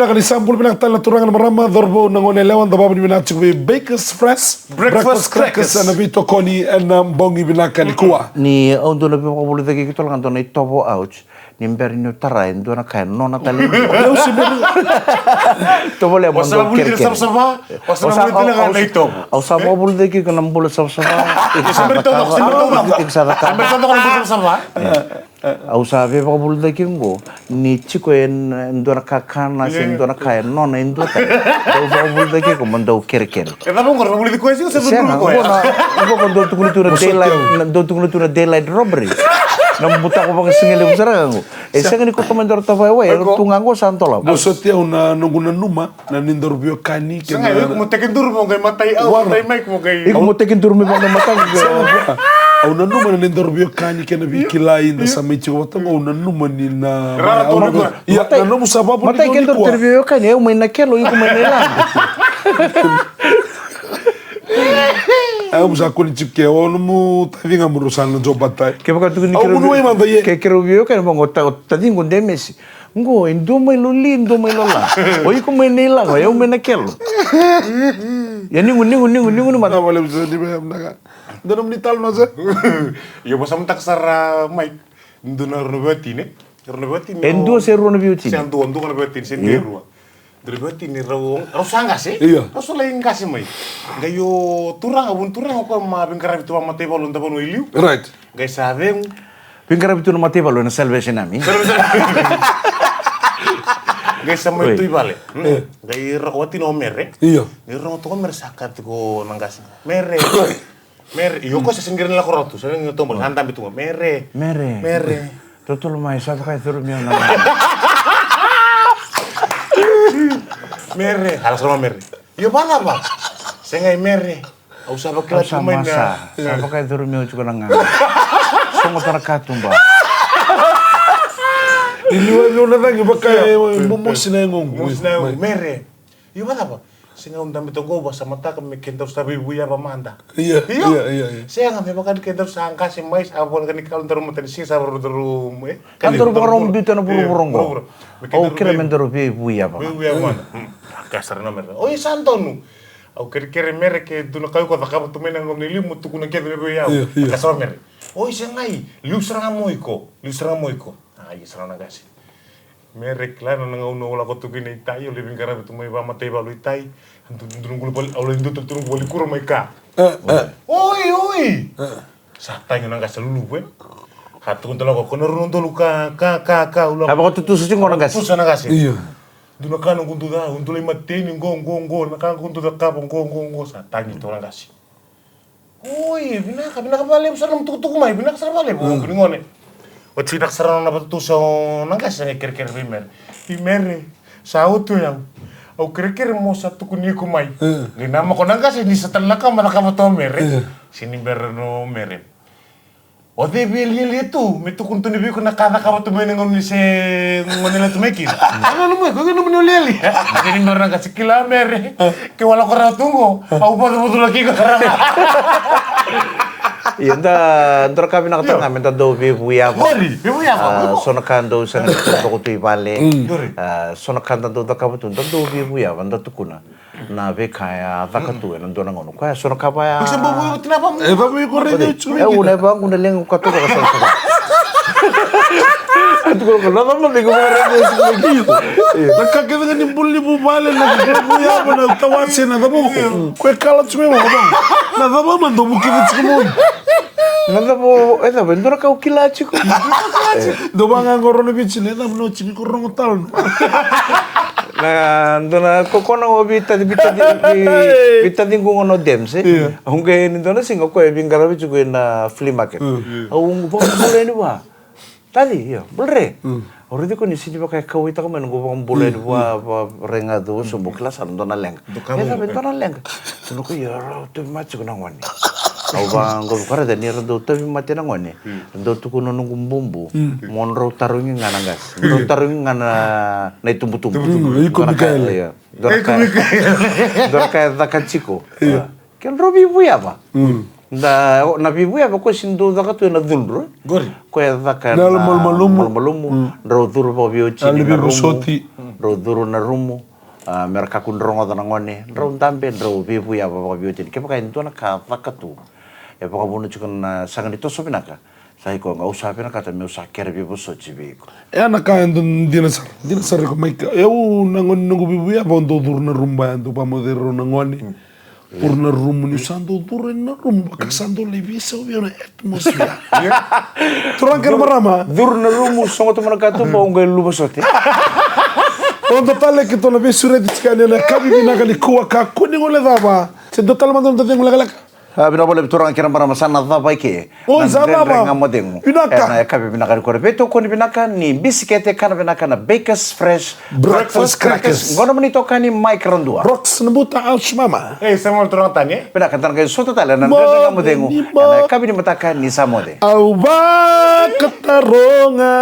binakan isampul binaktal na turangan marama dorbo nangone lewan da babu binachik we bakers fresh breakfast crackers na vito koni na bongi binakan kuwa ni ondo na bipo kabulu dagi kito lang na itobo ouch ni mberi ni tarai ndo na kain no na tali to boleh mondo kerker sama na ito au sama kabulu dagi ko nam bulu sama au sabe pa kabulu dagi ngo ni chiko en ndo na kakana sin ndo na kain no na ndo ta au kabulu dagi ko mondo kerker kita mau ngor kabulu dagi ko sih sebelum ko ko ndo tukulu tu daylight robbery na buta ko bang singele busara ngo esa ngani ko tomandor ta fa we tungango santola bosotia una nunguna numa na nindor bio kani ke mo tekin dur mo gay matay matay mic mo gay iko mo tekin dur mo bang matay una numa na nindor bio kani ke na bikilai na sa mechi ko tamo una numa ni na ya na no sababu matay ke dur bio kani eu mai nakelo iko mai nela eu já conheci que eu não vinha murusan no job batai que porque tu ni quero ver que não vou tá dingo demesi ngo indo mai luli indo mai lola oi como nela eu me naquilo ya ningu mata boleh bisa di mana dan menital naza yo bosam tak sara mai indo na ronovetine endo se ronovetine se ando ronovetine se ndirua Berbati ni raw sanga sih. Iya. Raw lain kasih mai. Gayo turang ko ma bingkara bitu ma tebal on tabon iliu. Right. Gay sabem bingkara bitu ma tebal on salvation ami. Gay samay tu ibale. Gay rawati no mere. Iya. Ni raw to mer sakat ko nangkas. Mere. Iyo ko sa singgirin la ko rotu. Sabi ng tombol hantam bitu mere. Totoo mai sa kay thuru mi na. Mere, halas sama mere. Yo mana ba? Saya ngai mere. Au sa bakla kumain na. Sa bakay thuru mi ucu nang. Songo tarakatum ba. Iliwa na nang bakay musina ngong. Mere. Yo mana ba? Singa undang bitongo ba sa mata kami kentor sabi buya ba manda. Iya. Saya ngambil makan kentor sangka si mais abon kan kalau ntar rumah tadi sih sabar rum Kantor borong dito na buru-burong. Oh kira mendoro buya ba. Buya mana? Kasar na mer. Oh santonu. Au kere mere ke tu na kayu ko takap tu menang ngom nili mutu kuna ke buya. Kasar mer. Oh sengai liu serang moiko. Ai serang nagasi. Mere klaro nang uno wala ko tu kini itai ole bingkara tu mai ba matei balu itai. Antu ndurung gulu ole ndu turung boli kuro mai ka. Oi. Satai nang gas lulu we. Hatu kun tolo ko norun tolo ka ulo. Apa ko tutu suci ngona gas. Tutu sana gas. Iya. Duna kan kuntu da untu le mateni ngong na kan kuntu da ka ngong satai ni to nang gas. Oi, bina ka bale besar tutu mai bina ka bale bo ngone. O tidak serang na tu so nang gas ni kir primer. Primer sautu yang au kira-kira mo satu kuniku mai. Ni nama ko nang gas ni setelah ka malaka mo to mere. Sini berno mere. O de beli itu, metu kuntu ni bi ko nakana ka to mene ngoni se ngoni la to mekin. Ano mo ko no mo leli. Sini berno ka sikila mere. Ke wala ko ra tungo. Au pa mo lagi ko ra. Iya, ntar kami nak tengah minta do buya apa? Buya apa? Sonakan do sana tu tu ibale. Sonakan do kamu tu ntar do buya apa? Ntar tu kuna. Na be kaya takatu na do nangono. Kaya sonakapa ya. Bisa bawa tinapa? Bawa korenya cuma. Una bang una leng katu ka sa. Atu ko nada mo digo mara lagi. Nakakita ni bulli bubale na buya apa na tawasi na dabo. Ko kala cuma mo bang. Na dabo man do mukit cuma. Nada po, vendora ka ukila chico. Do bang ngorono bichine na no chimi korong tal. Na ndona kokona obita di ngono demse. Hunge ni ndona singo ko bingara bichu na flea market. Au ngo boleh ni ba. Tadi ya, boleh. Orang itu kondisi di pakai kau itu kan menunggu boleh dua renga tu sembuh kelas ndona leng. Ya tapi ndona leng. Tuh ko ya tu macam nang wani. Au bang ko kare da ni rado tapi mati nang wani. Rado tu kuno nunggu bumbu. Monro tarungi ngana gas. Monro tarungi ngana na tumbu-tumbu. Iko Mikael. Dorka takachiko. Ken robi buya ba. na vivu ya ko sindo da ka tu na dulro Gori. ko ya da ka Na malumu. ro duru bo bio chi Ali bibu soti. ro duru na rumu mereka kun rongo da ngone ro tambe ro vivu ya bo bio chi ke pa into na ka ka tu e pa bunu chu na sanga ni to so binaka sai ko ngau sa pena ka ta meu sa kere vivu so chi bi ko E ana ka ando dinasar ko mai ka eu nangon nungu bibu ya bondo dur na rumba ando pa modero nangoni por na rumu ni sando dur na rumba ka sando levisa o na atmosfera turang ka marama dur na rumu so to mana ka tu bo ngai lu bosote ondo tale que to na besure di skania na kabi bina kali kuwa ka kuni ngole daba se do tal mandon tadeng lagala bina boleh turang kira marama sana da bai ke Oh, sana ba? Binaka. na ka bina ka ko beto ko ni bina ka ni bisikete kana bina ka na Bakers Fresh Breakfast crackers. ngono mani to ka ni Mike Rondua Rox nabuta aus mama Sama orang tanya. bina ka tan ka soto tala na ka mo dengo ka bina mata ka ni samode au ba kataronga